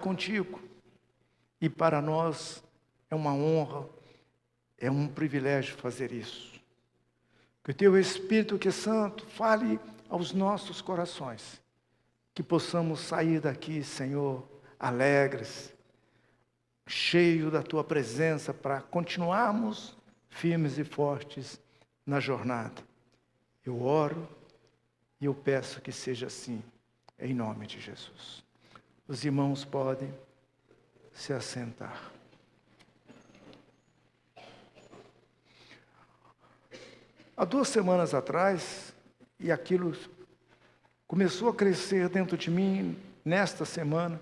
contigo. E para nós é uma honra, é um privilégio fazer isso. Que o teu Espírito que é Santo fale aos nossos corações. Que possamos sair daqui, Senhor, alegres, cheios da tua presença para continuarmos firmes e fortes na jornada. Eu oro e eu peço que seja assim, em nome de Jesus. Os irmãos podem se assentar. Há 2 semanas atrás, e aquilo começou a crescer dentro de mim nesta semana,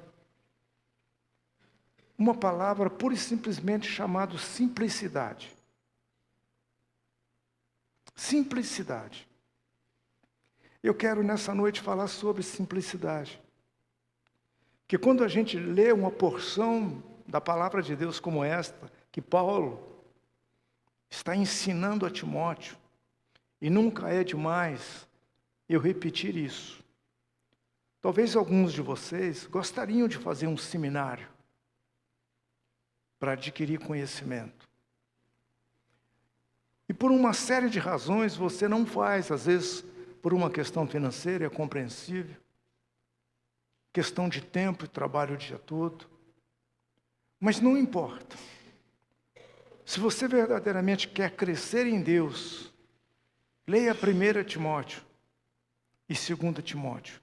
uma palavra pura e simplesmente chamada simplicidade. Simplicidade. Eu quero nessa noite falar sobre simplicidade. Que quando a gente lê uma porção da palavra de Deus como esta, que Paulo está ensinando a Timóteo, e nunca é demais eu repetir isso. Talvez alguns de vocês gostariam de fazer um seminário para adquirir conhecimento. E por uma série de razões você não faz, às vezes por uma questão financeira, é compreensível. Questão de tempo e trabalho o dia todo. Mas não importa. Se você verdadeiramente quer crescer em Deus, leia 1 Timóteo e 2 Timóteo.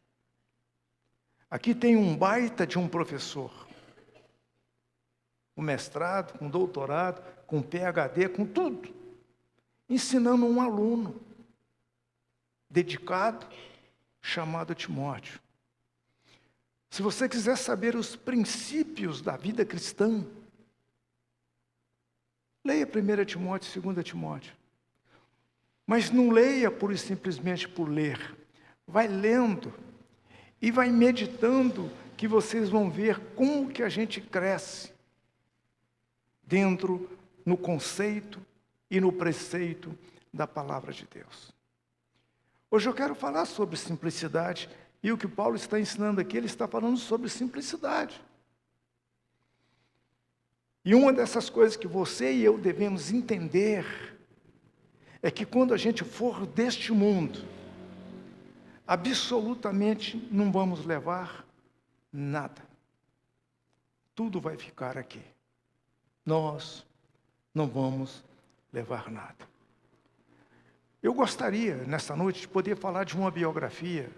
Aqui tem um baita de um professor. Com mestrado, com doutorado, com PhD, com tudo. Ensinando um aluno dedicado, chamado Timóteo. Se você quiser saber os princípios da vida cristã, leia 1 Timóteo e 2 Timóteo. Mas não leia pura e simplesmente por ler. Vai lendo e vai meditando, que vocês vão ver como que a gente cresce dentro, no conceito e no preceito da palavra de Deus. Hoje eu quero falar sobre simplicidade, e o que Paulo está ensinando aqui, ele está falando sobre simplicidade. E uma dessas coisas que você e eu devemos entender, é que quando a gente for deste mundo, absolutamente não vamos levar nada. Tudo vai ficar aqui. Nós não vamos levar nada. Eu gostaria, nesta noite, de poder falar de uma biografia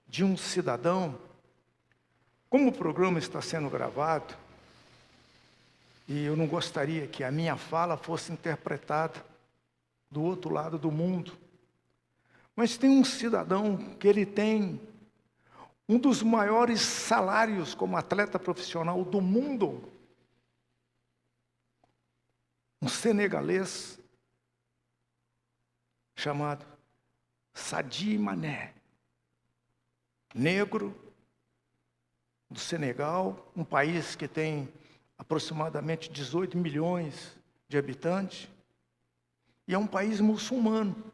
de um cidadão. Como o programa está sendo gravado, e eu não gostaria que a minha fala fosse interpretada do outro lado do mundo. Mas tem um cidadão que ele tem um dos maiores salários como atleta profissional do mundo. Um senegalês chamado Sadio Mané. Negro, do Senegal, um país que tem aproximadamente 18 milhões de habitantes. E é um país muçulmano.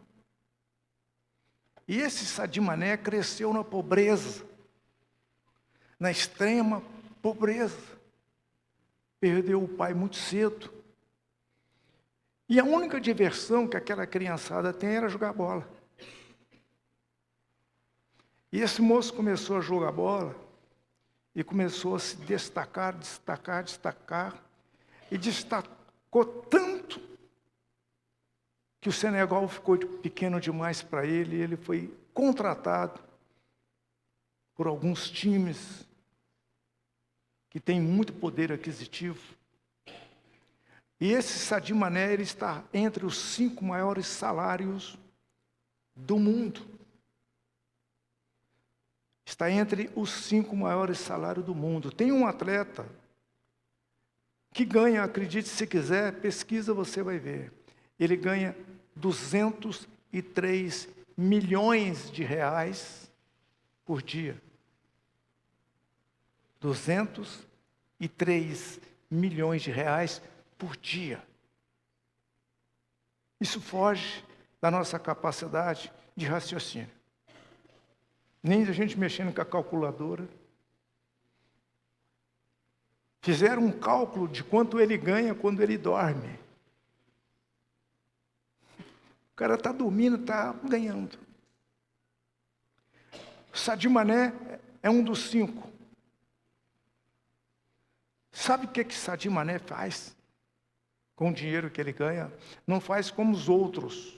E esse Sadio Mané cresceu na pobreza, na extrema pobreza. Perdeu o pai muito cedo. E a única diversão que aquela criançada tem era jogar bola. E esse moço começou a jogar bola e começou a se destacar, e destacou tanto que o Senegal ficou pequeno demais para ele, e ele foi contratado por alguns times que têm muito poder aquisitivo. E esse Sadio Mané, ele está entre os 5 maiores salários do mundo. Está entre os 5 maiores salários do mundo. Tem um atleta que ganha, acredite se quiser, pesquisa, você vai ver. Ele ganha 203 milhões de reais por dia. 203 milhões de reais por dia. Isso foge da nossa capacidade de raciocínio. Nem a gente mexendo com a calculadora. Fizeram um cálculo de quanto ele ganha quando ele dorme. O cara está dormindo, está ganhando. Sadio Mané é um dos 5. Sabe o que Sadio Mané faz com o dinheiro que ele ganha? Não faz como os outros.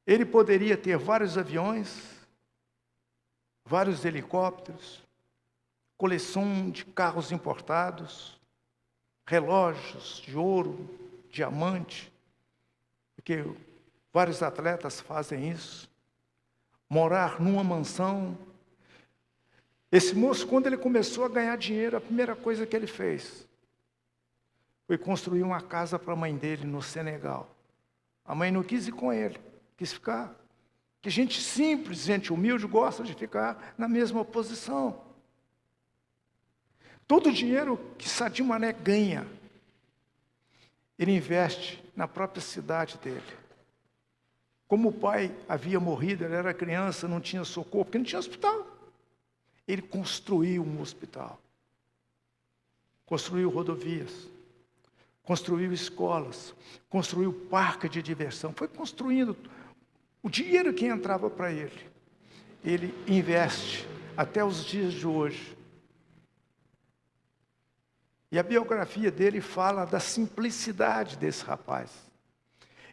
Ele poderia ter vários aviões, vários helicópteros, coleção de carros importados, relógios de ouro, diamante, porque vários atletas fazem isso. Morar numa mansão. Esse moço, quando ele começou a ganhar dinheiro, a primeira coisa que ele fez foi construir uma casa para a mãe dele no Senegal. A mãe não quis ir com ele, quis ficar. Que gente simples, gente humilde, gosta de ficar na mesma posição. Todo o dinheiro que Sadio Mané ganha, ele investe na própria cidade dele. Como o pai havia morrido, ele era criança, não tinha socorro, porque não tinha hospital. Ele construiu um hospital. Construiu rodovias. Construiu escolas. Construiu parque de diversão. Foi construindo. O dinheiro que entrava para ele, ele investe até os dias de hoje. E a biografia dele fala da simplicidade desse rapaz.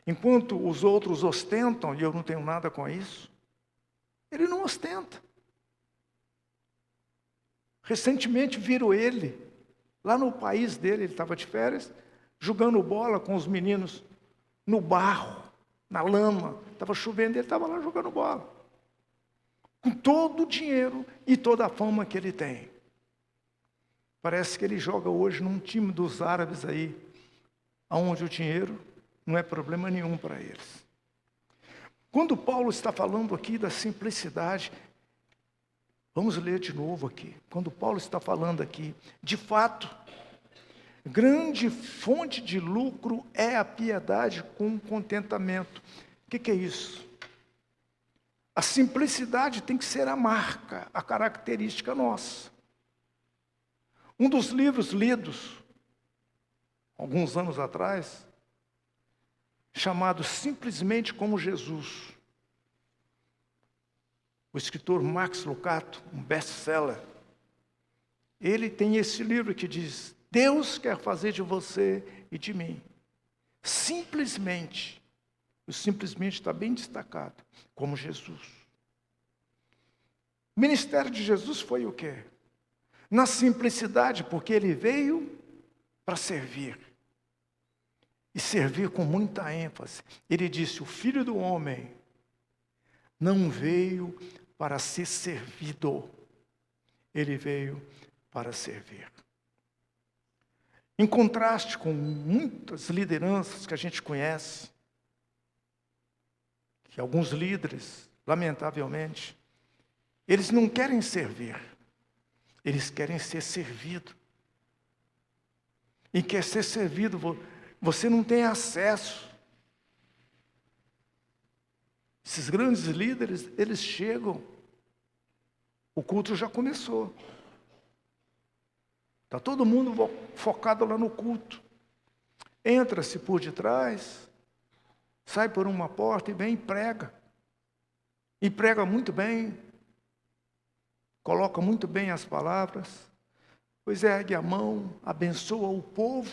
Enquanto os outros ostentam, e eu não tenho nada com isso, ele não ostenta. Recentemente viram ele, lá no país dele, ele estava de férias, jogando bola com os meninos no barro, na lama. Estava chovendo, ele estava lá jogando bola. Com todo o dinheiro e toda a fama que ele tem. Parece que ele joga hoje num time dos árabes aí, onde o dinheiro não é problema nenhum para eles. Quando Paulo está falando aqui da simplicidade, vamos ler de novo aqui. Quando Paulo está falando aqui, de fato, grande fonte de lucro é a piedade com contentamento. O que é isso? A simplicidade tem que ser a marca, a característica nossa. Um dos livros lidos, alguns anos atrás, chamado Simplesmente como Jesus. O escritor Max Lucado, um best-seller, ele tem esse livro que diz: Deus quer fazer de você e de mim simplesmente, o simplesmente está bem destacado, como Jesus. O ministério de Jesus foi o quê? Na simplicidade, porque ele veio para servir. E servir com muita ênfase. Ele disse: o Filho do Homem não veio para ser servido. Ele veio para servir. Em contraste com muitas lideranças que a gente conhece, que alguns líderes, lamentavelmente, eles não querem servir. Eles querem ser servidos. E quer ser servido, você não tem acesso. Esses grandes líderes, eles chegam, o culto já começou. Está todo mundo focado lá no culto. Entra-se por detrás, sai por uma porta e vem e prega. E prega muito bem, coloca muito bem as palavras, pois ergue a mão, abençoa o povo.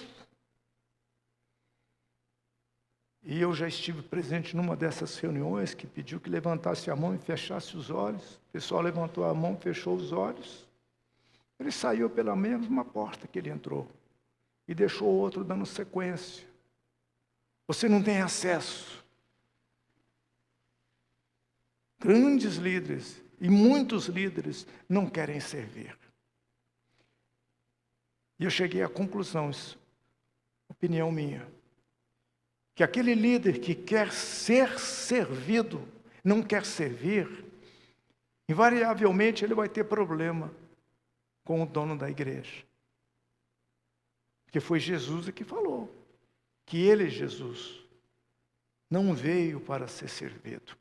E eu já estive presente numa dessas reuniões que pediu que levantasse a mão e fechasse os olhos. O pessoal levantou a mão, fechou os olhos. Ele saiu pela mesma porta que ele entrou e deixou o outro dando sequência. Você não tem acesso. Grandes líderes e muitos líderes não querem servir. E eu cheguei à conclusão, opinião minha, que aquele líder que quer ser servido, não quer servir, invariavelmente ele vai ter problema com o dono da igreja. Porque foi Jesus que falou, que ele, Jesus, não veio para ser servido,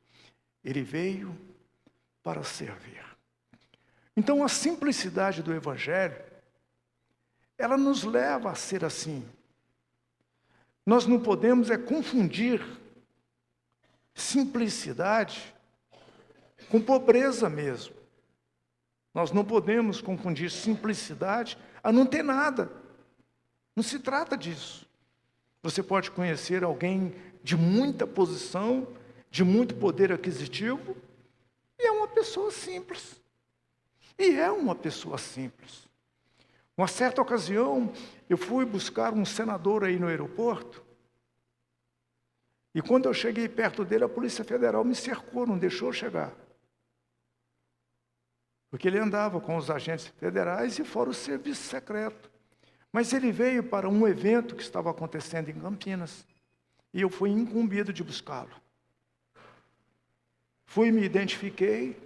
ele veio para servir. Então, a simplicidade do Evangelho, ela nos leva a ser assim. Nós não podemos confundir simplicidade com pobreza mesmo. Nós não podemos confundir simplicidade a não ter nada. Não se trata disso. Você pode conhecer alguém de muita posição, de muito poder aquisitivo, e é uma pessoa simples. E é uma pessoa simples. Uma certa ocasião, eu fui buscar um senador aí no aeroporto, e quando eu cheguei perto dele, a Polícia Federal me cercou, não deixou eu chegar. Porque ele andava com os agentes federais e fora o serviço secreto. Mas ele veio para um evento que estava acontecendo em Campinas, e eu fui incumbido de buscá-lo. Fui, me identifiquei.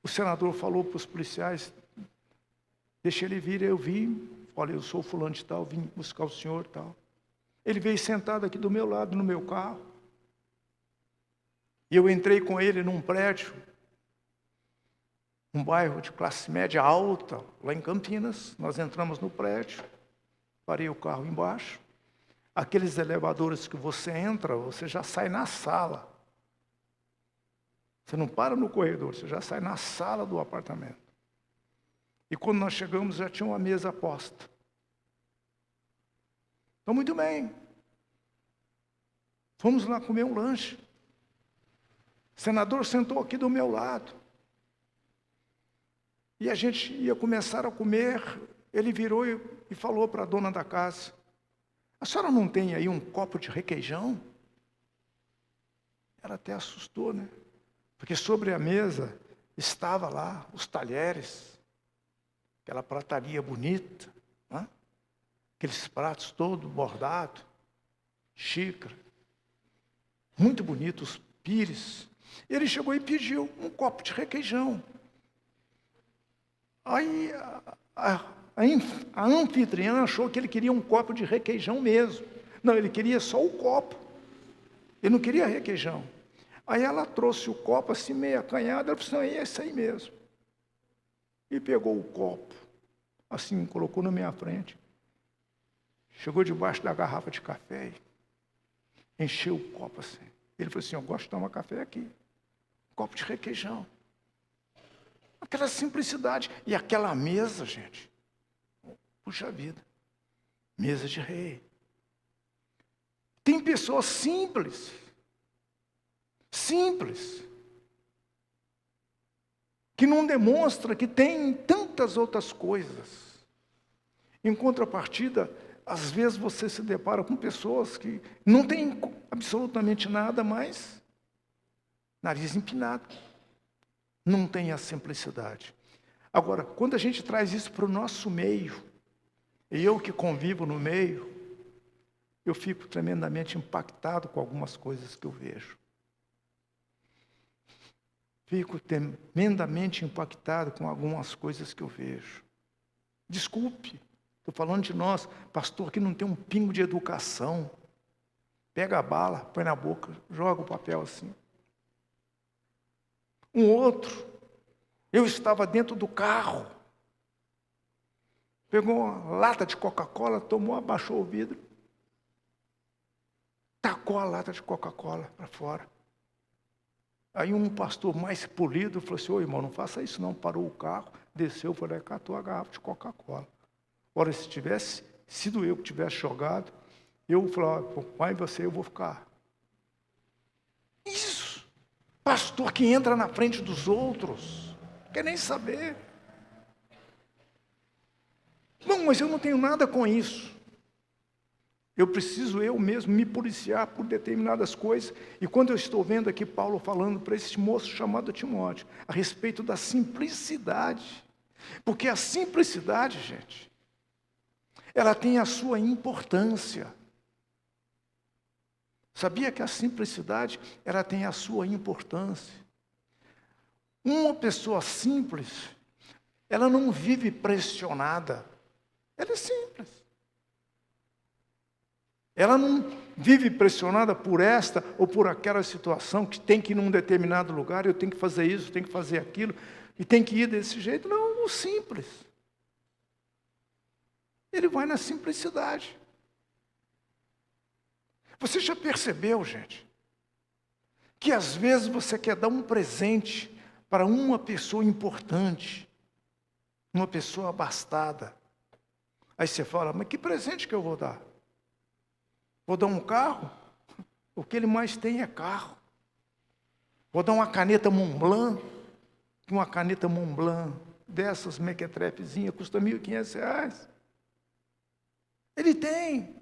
O senador falou para os policiais, deixa ele vir, eu vim. Olha, eu sou fulano de tal, vim buscar o senhor e tal. Ele veio sentado aqui do meu lado, no meu carro. E eu entrei com ele num prédio, um bairro de classe média alta, lá em Campinas. Nós entramos no prédio, parei o carro embaixo. Aqueles elevadores que você entra, você já sai na sala. Você não para no corredor, você já sai na sala do apartamento. E quando nós chegamos, já tinha uma mesa posta. Então, muito bem. Fomos lá comer um lanche. O senador sentou aqui do meu lado. E a gente ia começar a comer. Ele virou e falou para a dona da casa, a senhora não tem aí um copo de requeijão? Ela até assustou, né? Porque sobre a mesa estava lá os talheres, aquela prataria bonita, né? Aqueles pratos todos bordados, xícara, muito bonitos, pires. Ele chegou e pediu um copo de requeijão. Aí a anfitriã achou que ele queria um copo de requeijão mesmo. Não, ele queria só o copo. Ele não queria requeijão. Aí ela trouxe o copo assim, meio acanhada, ela falou assim, é esse aí mesmo. E pegou o copo, assim, colocou na minha frente. Chegou debaixo da garrafa de café, encheu o copo assim. Ele falou assim, eu gosto de tomar café aqui. Um copo de requeijão. Aquela simplicidade. E aquela mesa, gente. Puxa vida. Mesa de rei. Tem pessoas simples. Simples. Que não demonstra que tem tantas outras coisas. Em contrapartida, às vezes você se depara com pessoas que não têm absolutamente nada, mas nariz empinado. Não tem a simplicidade. Agora, quando a gente traz isso para o nosso meio, e eu que convivo no meio, eu fico tremendamente impactado com algumas coisas que eu vejo. Fico tremendamente impactado com algumas coisas que eu vejo. Desculpe, estou falando de nós, pastor que não tem um pingo de educação. Pega a bala, põe na boca, joga o papel assim. Um outro, eu estava dentro do carro, pegou uma lata de Coca-Cola, tomou, abaixou o vidro, tacou a lata de Coca-Cola para fora. Aí um pastor mais polido falou assim, ô irmão, não faça isso não, parou o carro, desceu, foi lá e catou a garrafa de Coca-Cola. Ora, se tivesse sido eu que tivesse jogado, eu falava, vai você, eu vou ficar. Isso, pastor que entra na frente dos outros, não quer nem saber. Não, mas eu não tenho nada com isso. Eu preciso eu mesmo me policiar por determinadas coisas. E quando eu estou vendo aqui Paulo falando para esse moço chamado Timóteo, a respeito da simplicidade. Porque a simplicidade, gente, ela tem a sua importância. Sabia que a simplicidade, ela tem a sua importância. Uma pessoa simples, ela não vive pressionada. Ela é simples. Ela não vive pressionada por esta ou por aquela situação, que tem que ir num determinado lugar, eu tenho que fazer isso, tenho que fazer aquilo, e tem que ir desse jeito. Não, o simples. Ele vai na simplicidade. Você já percebeu, gente, que às vezes você quer dar um presente para uma pessoa importante, uma pessoa abastada. Aí você fala, mas que presente que eu vou dar? Vou dar um carro? O que ele mais tem é carro. Vou dar uma caneta Montblanc, que uma caneta Montblanc dessas mequetrefezinhas custa R$1.500. Ele tem.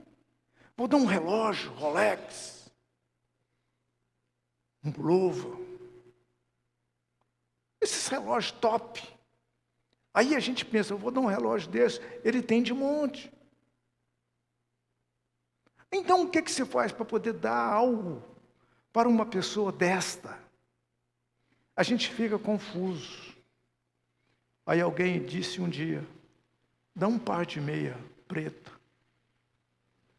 Vou dar um relógio Rolex, um Bulova. Esses relógios top. Aí a gente pensa, eu vou dar um relógio desse, ele tem de monte. Então o que você faz para poder dar algo para uma pessoa desta? A gente fica confuso. Aí alguém disse um dia, dá um par de meia preto.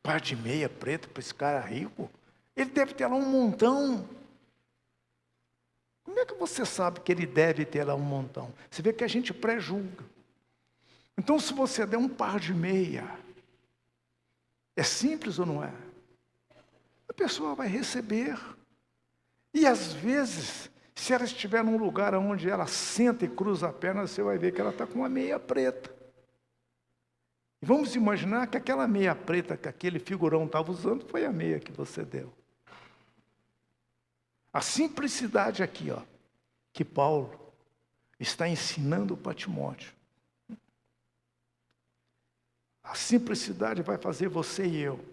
Par de meia preta para esse cara rico? Ele deve ter lá um montão. Como é que você sabe que ele deve ter lá um montão? Você vê que a gente pré-julga. Então, se você der um par de meia, é simples ou não é? A pessoa vai receber. E às vezes, se ela estiver num lugar onde ela senta e cruza a perna, você vai ver que ela está com uma meia preta. E vamos imaginar que aquela meia preta que aquele figurão estava usando foi a meia que você deu. A simplicidade aqui, ó, que Paulo está ensinando para Timóteo. A simplicidade vai fazer você e eu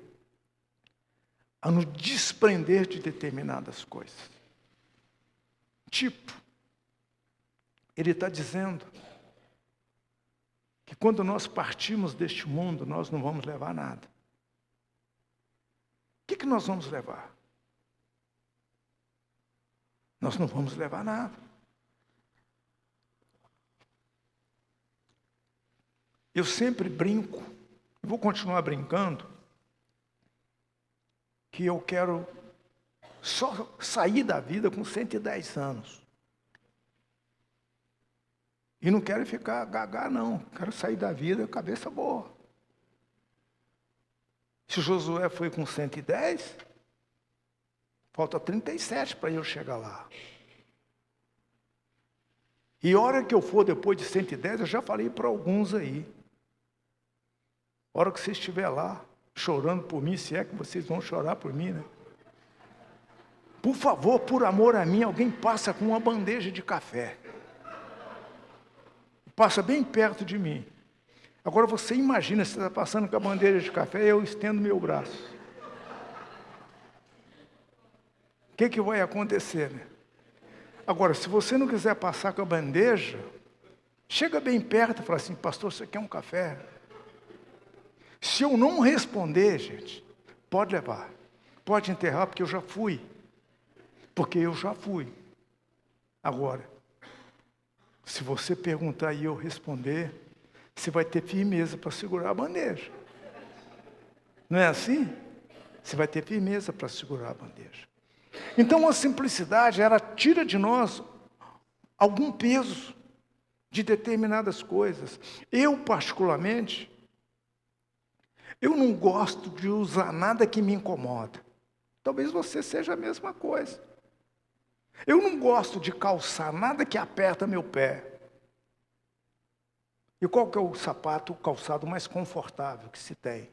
a nos desprender de determinadas coisas. Tipo, ele está dizendo que quando nós partimos deste mundo, nós não vamos levar nada. O que nós vamos levar? Nós não vamos levar nada. Eu sempre brinco, e vou continuar brincando, que eu quero só sair da vida com 110 anos. E não quero ficar gagá, não. Quero sair da vida cabeça boa. Se Josué foi com 110, falta 37 para eu chegar lá. E a hora que eu for depois de 110, eu já falei para alguns aí. A hora que você estiver lá, chorando por mim, se é que vocês vão chorar por mim, né? Por favor, por amor a mim, alguém passa com uma bandeja de café. Passa bem perto de mim. Agora você imagina, você está passando com a bandeja de café e eu estendo meu braço. O que vai acontecer, né? Agora, se você não quiser passar com a bandeja, chega bem perto e fala assim, pastor, você quer um café? Se eu não responder, gente, pode levar. Pode enterrar, porque eu já fui. Porque eu já fui. Agora, se você perguntar e eu responder, você vai ter firmeza para segurar a bandeja. Não é assim? Você vai ter firmeza para segurar a bandeja. Então a simplicidade, ela tira de nós algum peso de determinadas coisas. Eu, particularmente, eu não gosto de usar nada que me incomoda. Talvez você seja a mesma coisa. Eu não gosto de calçar nada que aperta meu pé. E qual que é o sapato, o calçado mais confortável que se tem?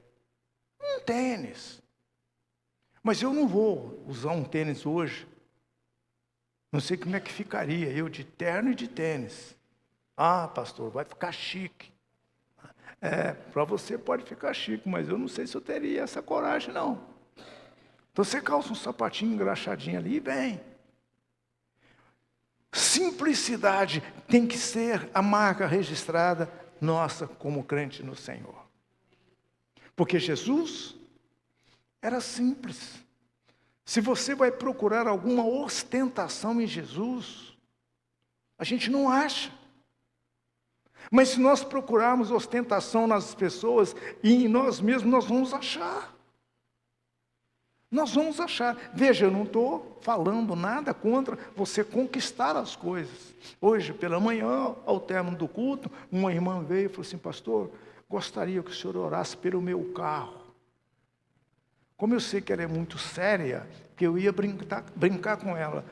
Um tênis. Mas eu não vou usar um tênis hoje. Não sei como é que ficaria, eu de terno e de tênis. Ah, pastor, vai ficar chique. Para você pode ficar chique, mas eu não sei se eu teria essa coragem, não. Então você calça um sapatinho engraxadinho ali e vem. Simplicidade tem que ser a marca registrada nossa como crente no Senhor. Porque Jesus era simples. Se você vai procurar alguma ostentação em Jesus, a gente não acha. Mas se nós procurarmos ostentação nas pessoas e em nós mesmos, nós vamos achar. Nós vamos achar. Veja, eu não estou falando nada contra você conquistar as coisas. Hoje, pela manhã, ao término do culto, uma irmã veio e falou assim: pastor, gostaria que o senhor orasse pelo meu carro. Como eu sei que ela é muito séria, que eu ia brincar com ela.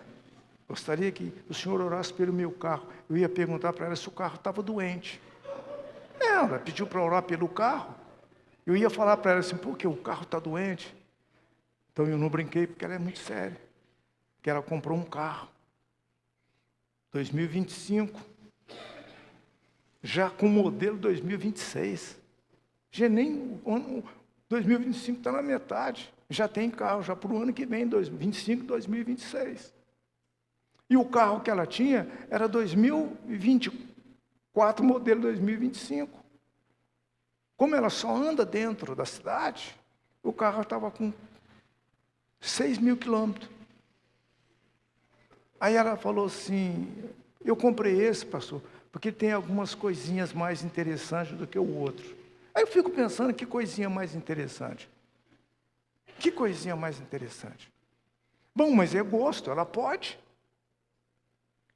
Gostaria que o senhor orasse pelo meu carro. Eu ia perguntar para ela se o carro estava doente. Ela pediu para orar pelo carro. Eu ia falar para ela assim: por que o carro está doente? Então eu não brinquei, porque ela é muito séria. Porque ela comprou um carro. 2025. Já com o modelo 2026. Já nem o ano 2025 está na metade. Já tem carro, já para o ano que vem, 2025, 2026. E o carro que ela tinha era 2024, modelo 2025. Como ela só anda dentro da cidade, o carro estava com 6.000 quilômetros. Aí ela falou assim: eu comprei esse, pastor, porque tem algumas coisinhas mais interessantes do que o outro. Aí eu fico pensando, que coisinha mais interessante? Que coisinha mais interessante? Bom, mas é gosto, ela pode.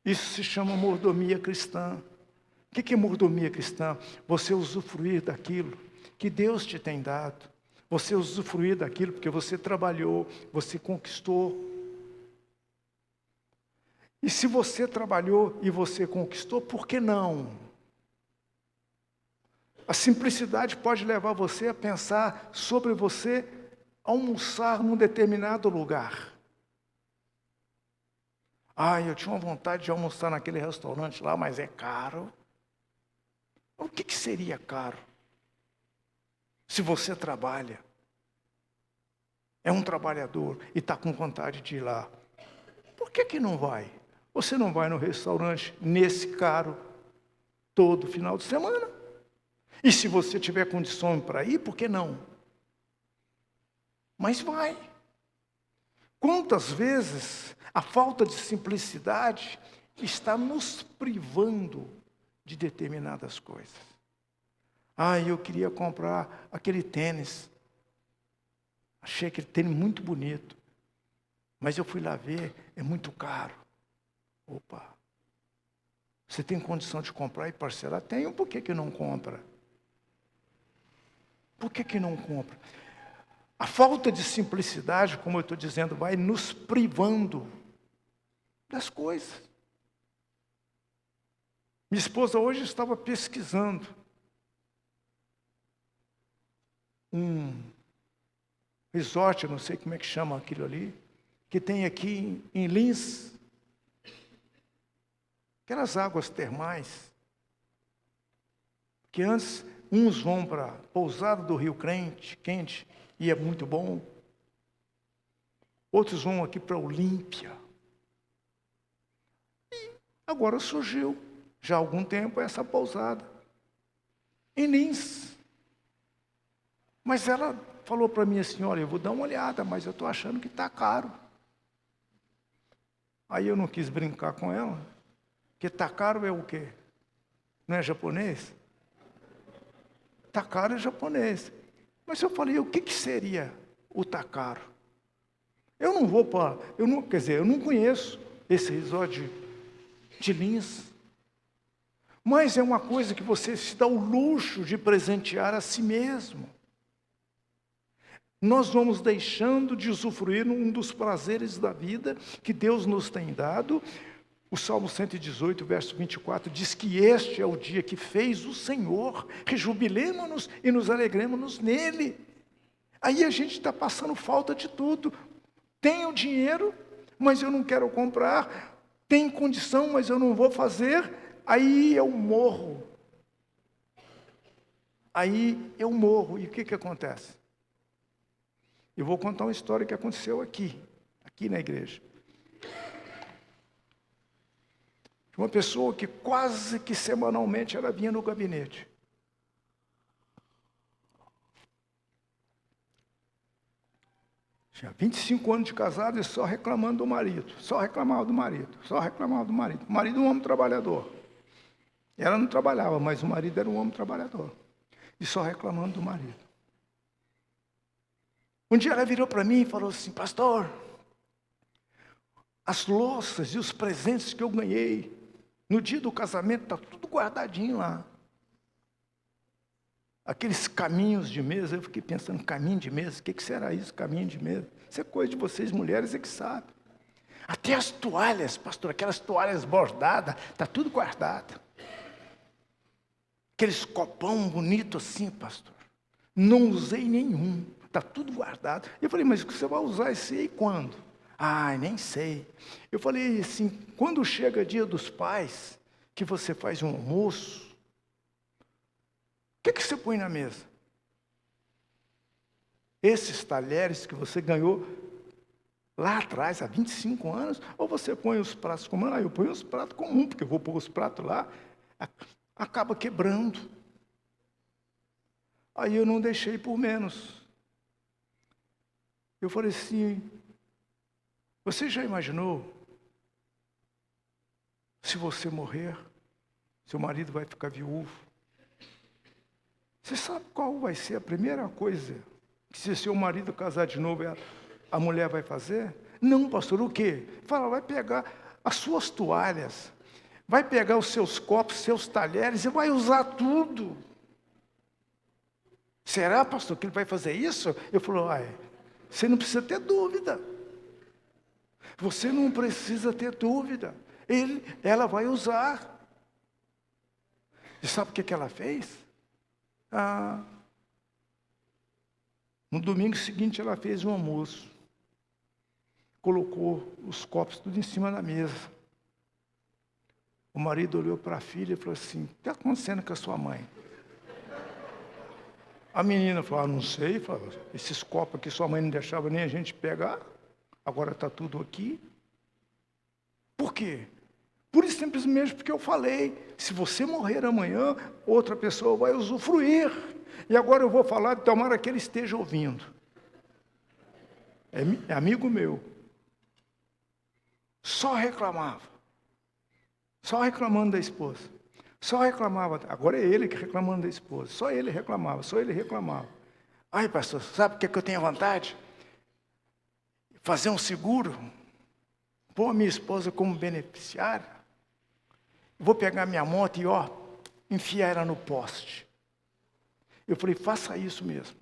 Isso se chama mordomia cristã. O que é mordomia cristã? Você usufruir daquilo que Deus te tem dado. Você usufruir daquilo porque você trabalhou, você conquistou. E se você trabalhou e você conquistou, por que não? A simplicidade pode levar você a pensar sobre você almoçar num determinado lugar. Eu tinha uma vontade de almoçar naquele restaurante lá, mas é caro. O que seria caro? Se você trabalha, é um trabalhador e está com vontade de ir lá, por que não vai? Você não vai no restaurante nesse caro todo final de semana? E se você tiver condição para ir, por que não? Mas vai. Quantas vezes a falta de simplicidade está nos privando de determinadas coisas? Eu queria comprar aquele tênis. Achei aquele tênis muito bonito. Mas eu fui lá ver, é muito caro. Opa! Você tem condição de comprar e parcelar? Tenho, por que não compra? Por que não compra? A falta de simplicidade, como eu estou dizendo, vai nos privando das coisas. Minha esposa hoje estava pesquisando um resort, eu não sei como é que chama aquilo ali, que tem aqui em Lins, aquelas águas termais, que antes uns vão para a pousada do Rio Quente, e é muito bom. Outros vão aqui para Olímpia. E agora surgiu, já há algum tempo, essa pousada em Lins. Mas ela falou para mim assim: olha, eu vou dar uma olhada, mas eu estou achando que está caro. Aí eu não quis brincar com ela, porque está caro é o quê? Não é japonês? Está caro é japonês. Mas eu falei: o que seria o tá caro? Eu não vou para... eu não conheço esse resort de Lins. Mas é uma coisa que você se dá o luxo de presentear a si mesmo. Nós vamos deixando de usufruir um dos prazeres da vida que Deus nos tem dado. O Salmo 118, verso 24, diz que este é o dia que fez o Senhor. Rejubilemo-nos e nos alegremos nele. Aí a gente está passando falta de tudo. Tenho dinheiro, mas eu não quero comprar. Tenho condição, mas eu não vou fazer. Aí eu morro. E o que acontece? Eu vou contar uma história que aconteceu aqui na igreja. Uma pessoa que quase que semanalmente ela vinha no gabinete. Tinha 25 anos de casado e só reclamando do marido. Só reclamava do marido. O marido é um homem trabalhador. Ela não trabalhava, mas o marido era um homem trabalhador. E só reclamando do marido. Um dia ela virou para mim e falou assim: pastor, as louças e os presentes que eu ganhei no dia do casamento, está tudo guardadinho lá. Aqueles caminhos de mesa, eu fiquei pensando, caminho de mesa, o que será isso, caminho de mesa? Isso é coisa de vocês mulheres é que sabem. Até as toalhas, pastor, aquelas toalhas bordadas, está tudo guardado. Aqueles copão bonito assim, pastor. Não usei nenhum, está tudo guardado. Eu falei, mas você vai usar esse aí quando? Ah, nem sei. Eu falei assim, quando chega dia dos pais, que você faz um almoço, o que você põe na mesa? Esses talheres que você ganhou lá atrás, há 25 anos, ou você põe os pratos comuns? Ah, eu ponho os pratos comuns, porque eu vou pôr os pratos lá, acaba quebrando. Aí eu não deixei por menos. Eu falei assim, você já imaginou, se você morrer, seu marido vai ficar viúvo? Você sabe qual vai ser a primeira coisa que se seu marido casar de novo, a mulher vai fazer? Não, pastor, o quê? Fala, vai pegar as suas toalhas, vai pegar os seus copos, seus talheres e vai usar tudo. Será, pastor, que ele vai fazer isso? Eu falo, você não precisa ter dúvida. Você não precisa ter dúvida. Ela vai usar. E sabe o que ela fez? No domingo seguinte ela fez um almoço. Colocou os copos tudo em cima da mesa. O marido olhou para a filha e falou assim, o que está acontecendo com a sua mãe? A menina falou, não sei, falou, esses copos aqui sua mãe não deixava nem a gente pegar, agora está tudo aqui. Por quê? Pura e simplesmente porque eu falei, se você morrer amanhã, outra pessoa vai usufruir. E agora eu vou falar, tomara que ele esteja ouvindo. É amigo meu. Só reclamava. Só reclamando da esposa. Só reclamava. Agora é ele que reclamando da esposa. Só ele reclamava, só ele reclamava. Ai, pastor, sabe o que eu tenho vontade? Fazer um seguro. Pôr a minha esposa como beneficiária. Vou pegar minha moto e, enfiar ela no poste. Eu falei, faça isso mesmo.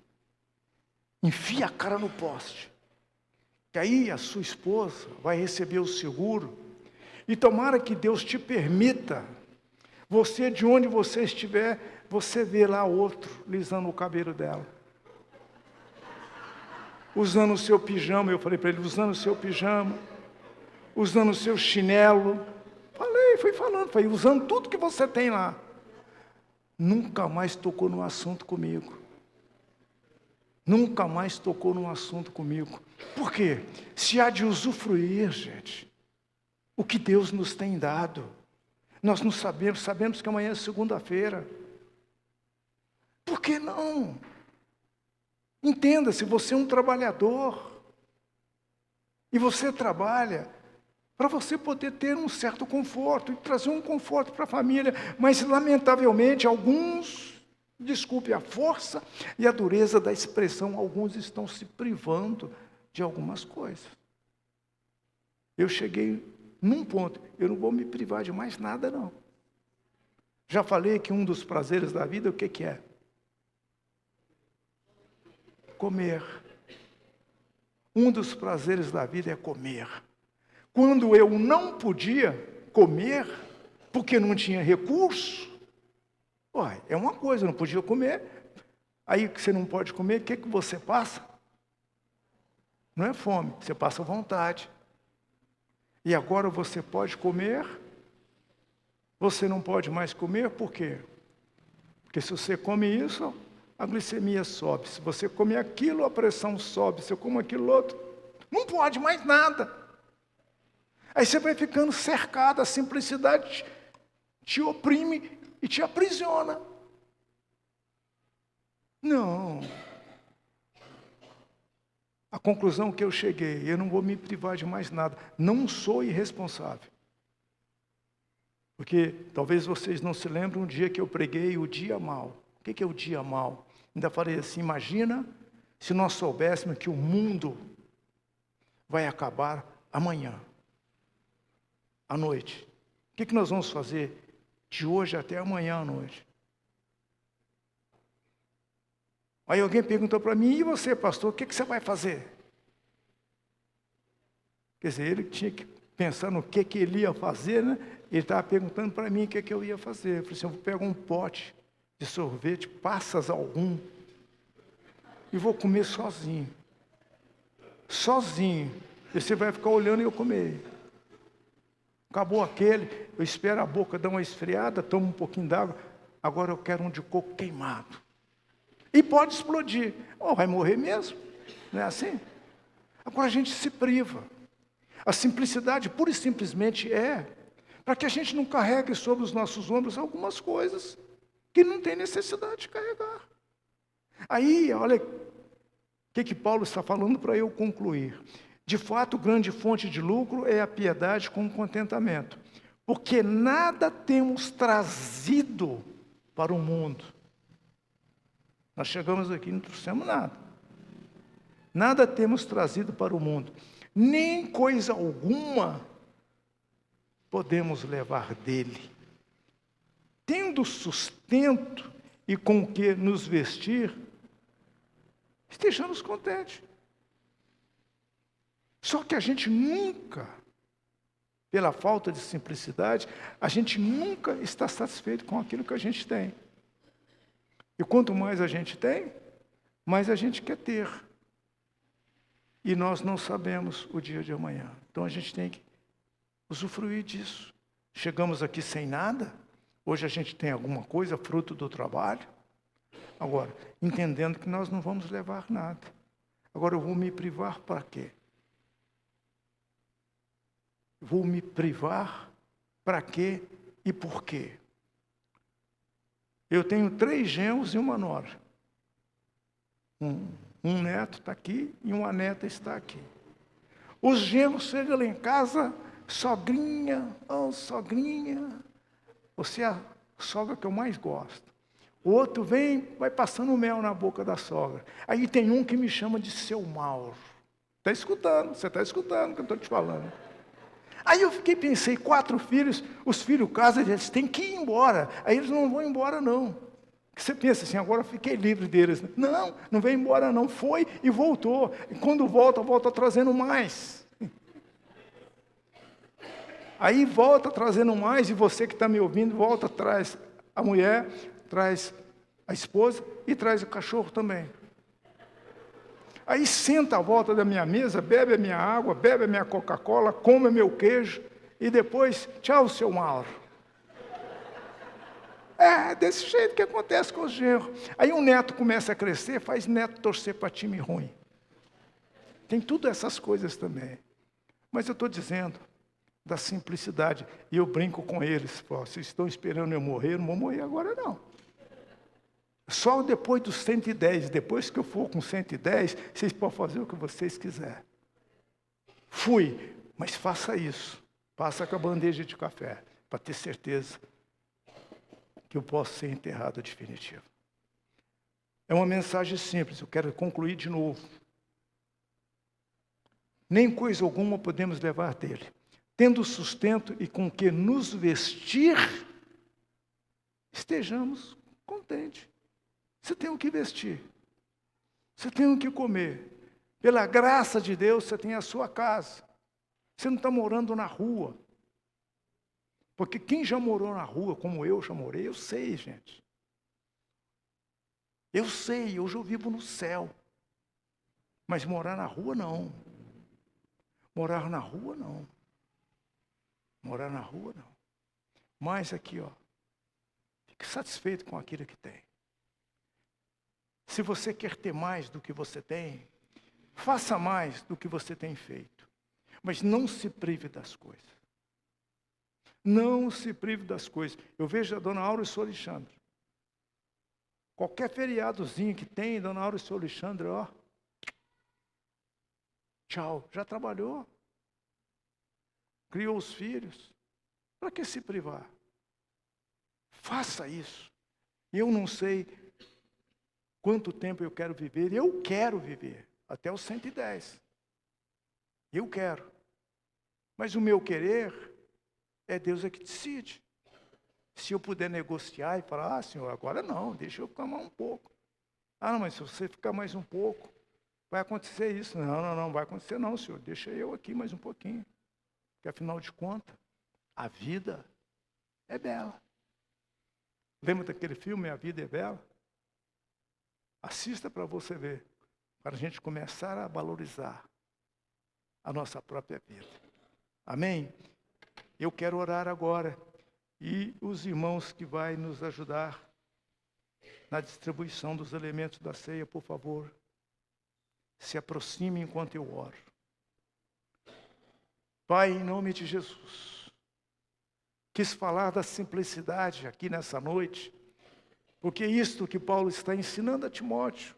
Enfia a cara no poste. Que aí a sua esposa vai receber o seguro. E tomara que Deus te permita, você de onde você estiver, você vê lá outro lisando o cabelo dela. Usando o seu pijama, eu falei para ele, usando o seu pijama, usando o seu chinelo. Fui falando, usando tudo que você tem lá. Nunca mais tocou no assunto comigo. Nunca mais tocou no assunto comigo. Por quê? Se há de usufruir, gente, o que Deus nos tem dado. Nós não sabemos que amanhã é segunda-feira. Por que não? Entenda, se você é um trabalhador, e você trabalha, para você poder ter um certo conforto, e trazer um conforto para a família, mas lamentavelmente alguns, desculpe a força e a dureza da expressão, alguns estão se privando de algumas coisas. Eu cheguei num ponto, eu não vou me privar de mais nada não. Já falei que um dos prazeres da vida, o que é? Comer. Um dos prazeres da vida é comer. Quando eu não podia comer, porque não tinha recurso, é uma coisa, eu não podia comer, aí que você não pode comer, o que você passa? Não é fome, você passa vontade. E agora você pode comer, você não pode mais comer, por quê? Porque se você come isso, a glicemia sobe. Se você come aquilo, a pressão sobe. Se eu como aquilo outro, não pode mais nada. Aí você vai ficando cercado, a simplicidade te oprime e te aprisiona. Não. A conclusão que eu cheguei, eu não vou me privar de mais nada. Não sou irresponsável. Porque talvez vocês não se lembrem um dia que eu preguei o dia mau. O que é o dia mau? Ainda falei assim, imagina Se nós soubéssemos que o mundo vai acabar amanhã, à noite, o que nós vamos fazer de hoje até amanhã à noite? Aí alguém perguntou para mim, e você, pastor, o que você vai fazer? Quer dizer, ele tinha que pensar no que ele ia fazer, né? Ele estava perguntando para mim o que eu ia fazer. Eu falei assim, eu vou pegar um pote de sorvete, passas algum, e vou comer sozinho. Sozinho. E você vai ficar olhando e eu comer. Acabou aquele, eu espero a boca dar uma esfriada, tomo um pouquinho d'água, agora eu quero um de coco queimado. E pode explodir. Oh, vai morrer mesmo. Não é assim? Agora a gente se priva. A simplicidade, pura e simplesmente para que a gente não carregue sobre os nossos ombros algumas coisas que não tem necessidade de carregar. Aí, olha, o que Paulo está falando para eu concluir? De fato, grande fonte de lucro é a piedade com contentamento. Porque nada temos trazido para o mundo. Nós chegamos aqui e não trouxemos nada. Nada temos trazido para o mundo. Nem coisa alguma podemos levar dele. Tendo sustento e com o que nos vestir, estejamos contentes. Só que a gente nunca, pela falta de simplicidade, a gente nunca está satisfeito com aquilo que a gente tem. E quanto mais a gente tem, mais a gente quer ter. E nós não sabemos o dia de amanhã. Então a gente tem que usufruir disso. Chegamos aqui sem nada, hoje a gente tem alguma coisa, fruto do trabalho. Agora, entendendo que nós não vamos levar nada. Agora eu vou me privar para quê? Vou me privar para quê e por quê? Eu tenho 3 genros e uma nora. Um neto está aqui e uma neta está aqui. Os genros chegam lá em casa, sogrinha, oh sogrinha, você é a sogra que eu mais gosto. O outro vem, vai passando mel na boca da sogra. Aí tem um que me chama de seu Mauro. Está escutando, você está escutando o que eu estou te falando. Aí eu pensei, 4 filhos, os filhos casam, eles têm que ir embora. Aí eles não vão embora não. Você pensa assim, agora eu fiquei livre deles. Não, não vem embora não. Foi e voltou. E quando volta trazendo mais. Aí volta trazendo mais, e você que está me ouvindo, volta, traz a mulher, traz a esposa e traz o cachorro também. Aí senta à volta da minha mesa, bebe a minha água, bebe a minha Coca-Cola, come meu queijo, e depois, tchau, seu Mauro. É desse jeito que acontece com os genros. Aí um neto começa a crescer, faz neto torcer para time ruim. Tem tudo essas coisas também. Mas eu estou dizendo da simplicidade. E eu brinco com eles. Pô, vocês estão esperando eu morrer, eu não vou morrer agora não. Só depois dos 110, depois que eu for com 110, vocês podem fazer o que vocês quiserem. Fui, mas faça isso. Passa com a bandeja de café, para ter certeza que eu posso ser enterrado definitivo. É uma mensagem simples, eu quero concluir de novo. Nem coisa alguma podemos levar dele. Tendo sustento e com que nos vestir, estejamos contentes. Você tem o que vestir. Você tem o que comer. Pela graça de Deus, você tem a sua casa. Você não está morando na rua. Porque quem já morou na rua, como eu já morei, eu sei, gente. Eu sei, hoje eu vivo no céu. Mas morar na rua, não. Morar na rua, não. Morar na rua, não. Mas aqui, ó, fique satisfeito com aquilo que tem. Se você quer ter mais do que você tem, faça mais do que você tem feito. Mas não se prive das coisas. Não se prive das coisas. Eu vejo a dona Aura e o senhor Alexandre. Qualquer feriadozinho que tem, dona Aura e o senhor Alexandre, ó. Tchau, já trabalhou. Criou os filhos. Para que se privar? Faça isso. Eu não sei quanto tempo eu quero viver. Eu quero viver até os 110. Eu quero. Mas o meu querer é Deus que decide. Se eu puder negociar e falar, Senhor, agora não, deixa eu ficar mais um pouco. Não, mas se você ficar mais um pouco, vai acontecer isso. Não vai acontecer não, Senhor. Deixa eu aqui mais um pouquinho. Porque afinal de contas, a vida é bela. Lembra daquele filme, A Vida é Bela? Assista para você ver, para a gente começar a valorizar a nossa própria vida. Amém? Eu quero orar agora. E os irmãos que vai nos ajudar na distribuição dos elementos da ceia, por favor, se aproxime enquanto eu oro. Pai, em nome de Jesus, quis falar da simplicidade aqui nessa noite, porque isto que Paulo está ensinando a Timóteo,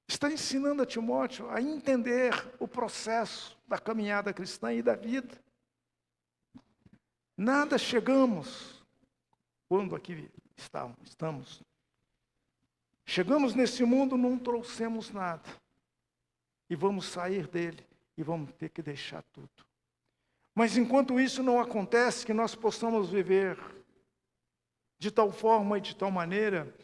está ensinando a Timóteo a entender o processo da caminhada cristã e da vida. Nada chegamos quando aqui estamos. Chegamos nesse mundo, não trouxemos nada. E vamos sair dele e vamos ter que deixar tudo. Mas enquanto isso não acontece, que nós possamos viver de tal forma e de tal maneira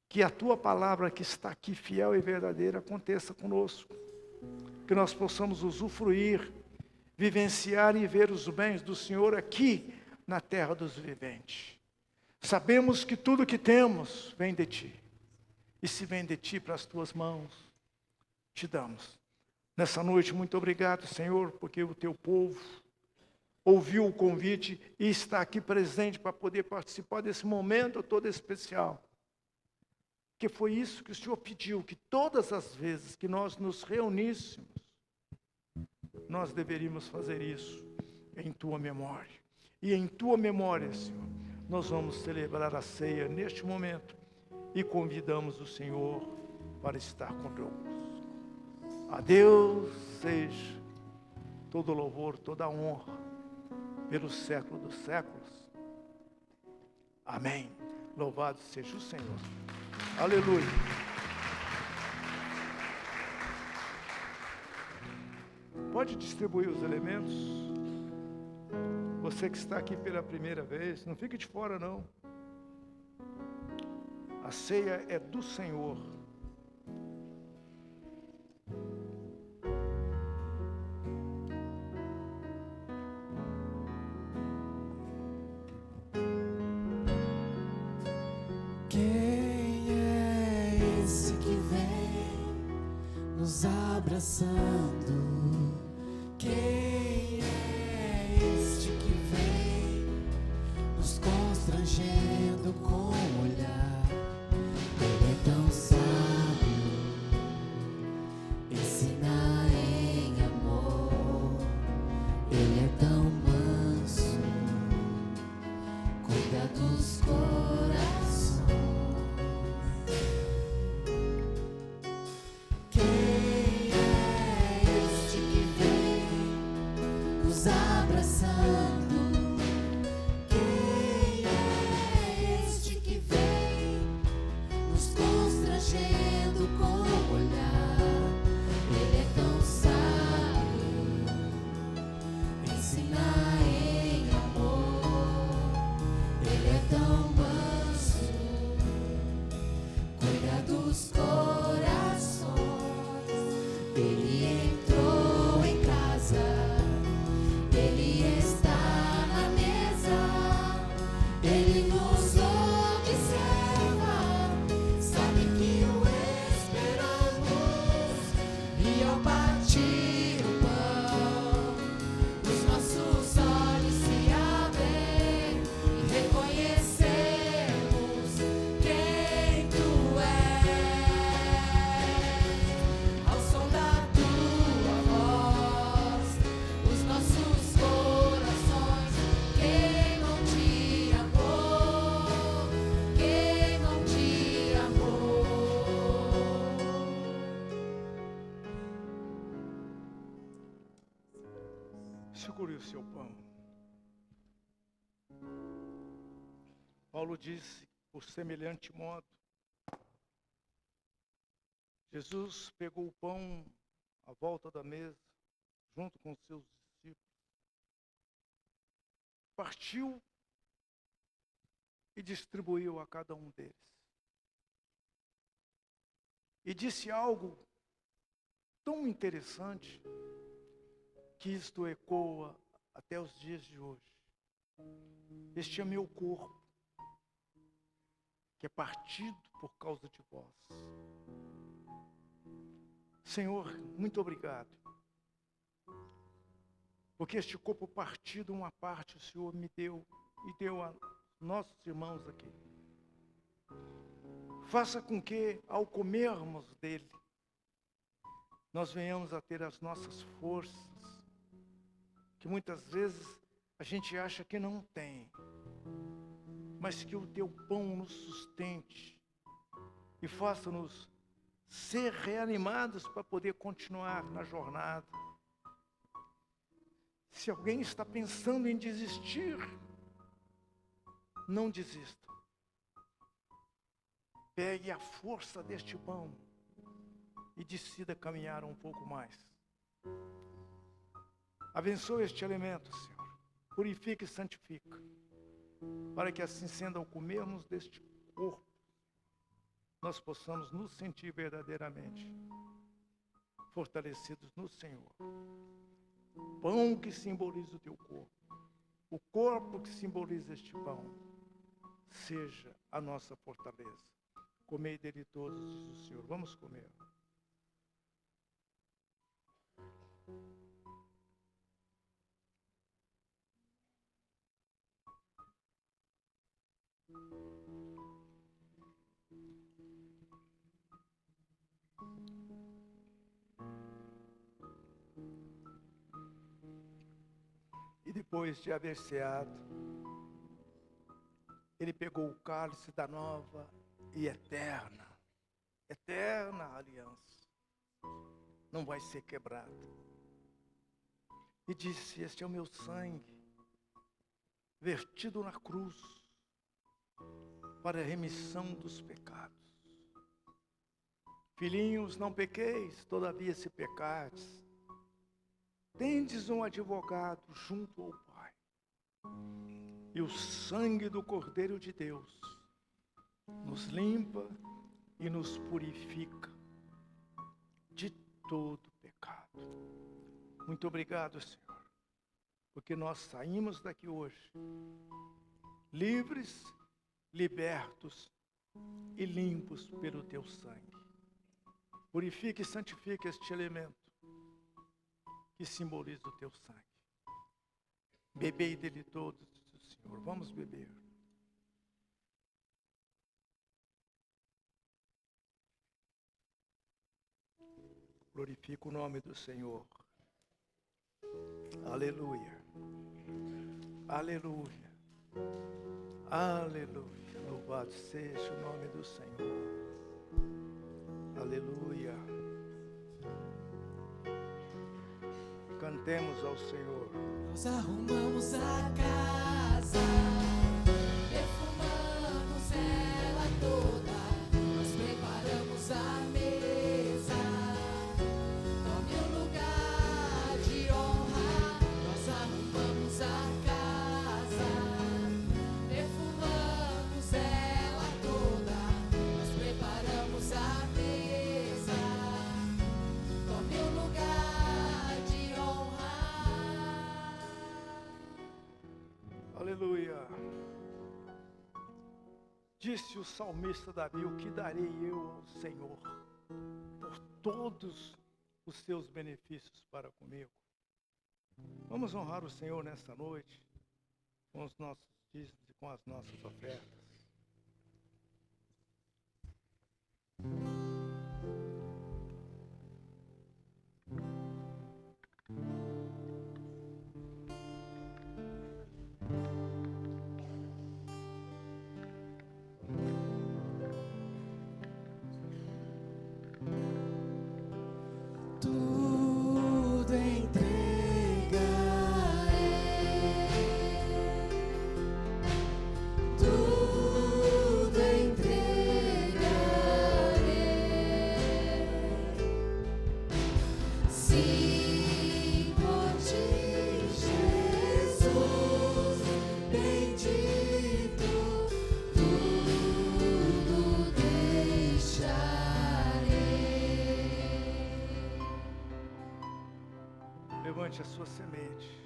que a tua palavra que está aqui, fiel e verdadeira, aconteça conosco. Que nós possamos usufruir, vivenciar e ver os bens do Senhor aqui na terra dos viventes. Sabemos que tudo que temos vem de ti. E se vem de ti para as tuas mãos, te damos. Nessa noite, muito obrigado, Senhor, porque o teu povo ouviu o convite e está aqui presente para poder participar desse momento todo especial. Que foi isso que o Senhor pediu, que todas as vezes que nós nos reuníssemos, nós deveríamos fazer isso em tua memória. E em tua memória, Senhor, nós vamos celebrar a ceia neste momento e convidamos o Senhor para estar conosco. A Deus seja todo louvor, toda honra, pelos séculos dos séculos. Amém. Louvado seja o Senhor. Aleluia. Pode distribuir os elementos. Você que está aqui pela primeira vez, não fique de fora não. A ceia é do Senhor. Quem é esse que vem nos abraçando? Quem é este que vem nos constrangendo com o olhar? Ele é tão sábio, ensina em amor. Ele é tão manso, cuida dos corações. Quem é este que vem nos abraçando? Quem é este que vem nos constrangendo com o olhar? Ele é tão sábio, ensina em amor. Ele é tão manso, cuida dos corações. Ele entrou em casa, ele está na mesa, ele nos observa, sabe que o esperamos. E ao partir o pão, os nossos olhos se abrem e reconhecemos quem tu és. Ao som da tua voz, os nossos corações queimam de amor, queimam de amor. Segure o seu pão. Paulo disse, por semelhante modo, Jesus pegou o pão à volta da mesa, junto com os seus discípulos, partiu e distribuiu a cada um deles. E disse algo tão interessante que isto ecoa até os dias de hoje. Este é meu corpo, que é partido por causa de vós. Senhor, muito obrigado, porque este corpo partido, uma parte, o Senhor me deu e deu a nossos irmãos aqui. Faça com que, ao comermos dele, nós venhamos a ter as nossas forças, que muitas vezes a gente acha que não tem, mas que o teu pão nos sustente e faça-nos ser reanimados para poder continuar na jornada. Se alguém está pensando em desistir, não desista. Pegue a força deste pão e decida caminhar um pouco mais. Abençoe este alimento, Senhor. Purifica e santifica, para que assim sendo, ao comermos deste corpo, nós possamos nos sentir verdadeiramente fortalecidos no Senhor. O pão que simboliza o teu corpo, o corpo que simboliza este pão, seja a nossa fortaleza. Comei dele todos, diz o Senhor. Vamos comer. E depois de haver ceado, ele pegou o cálice da nova e eterna aliança. Não vai ser quebrada. E disse: este é o meu sangue, vertido na cruz, para a remissão dos pecados. Filhinhos, não pequeis, todavia se pecardes, tendes um advogado junto ao Pai. E o sangue do Cordeiro de Deus nos limpa e nos purifica de todo pecado. Muito obrigado, Senhor, porque nós saímos daqui hoje livres, libertos e limpos pelo teu sangue. Purifica e santifica este elemento que simboliza o teu sangue. Bebei dele todos, Senhor. Vamos beber. Glorifica o nome do Senhor. Aleluia. Aleluia. Aleluia. Louvado seja o nome do Senhor. Aleluia. Cantemos ao Senhor. Nós arrumamos a casa, perfumamos ela toda, nós preparamos a mesa, tome o lugar de honra. Nós arrumamos a casa, perfumamos ela toda, nós preparamos a mesa, tome o lugar de honra. Aleluia. Disse o salmista Davi: o que darei eu ao Senhor por todos os seus benefícios para comigo? Vamos honrar o Senhor nesta noite com os nossos dízimos e com as nossas ofertas. Tudo entregarei, tudo entregarei. levante a sua semente.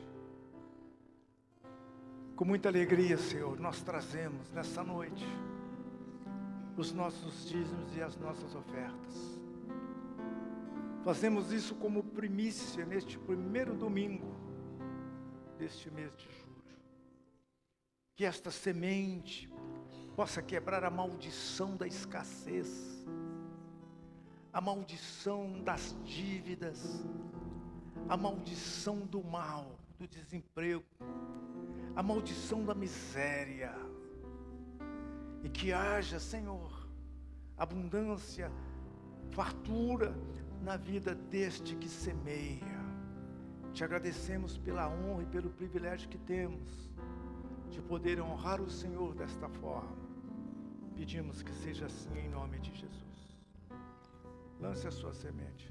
Com muita alegria, Senhor, nós trazemos nessa noite os nossos dízimos e as nossas ofertas. Fazemos isso como primícia neste primeiro domingo deste mês de julho. Que esta semente possa quebrar a maldição da escassez, a maldição das dívidas, a maldição do mal, do desemprego, a maldição da miséria. E que haja, Senhor, abundância, fartura na vida deste que semeia. Te agradecemos pela honra e pelo privilégio que temos de poder honrar o Senhor desta forma. Pedimos que seja assim em nome de Jesus. Lance a sua semente.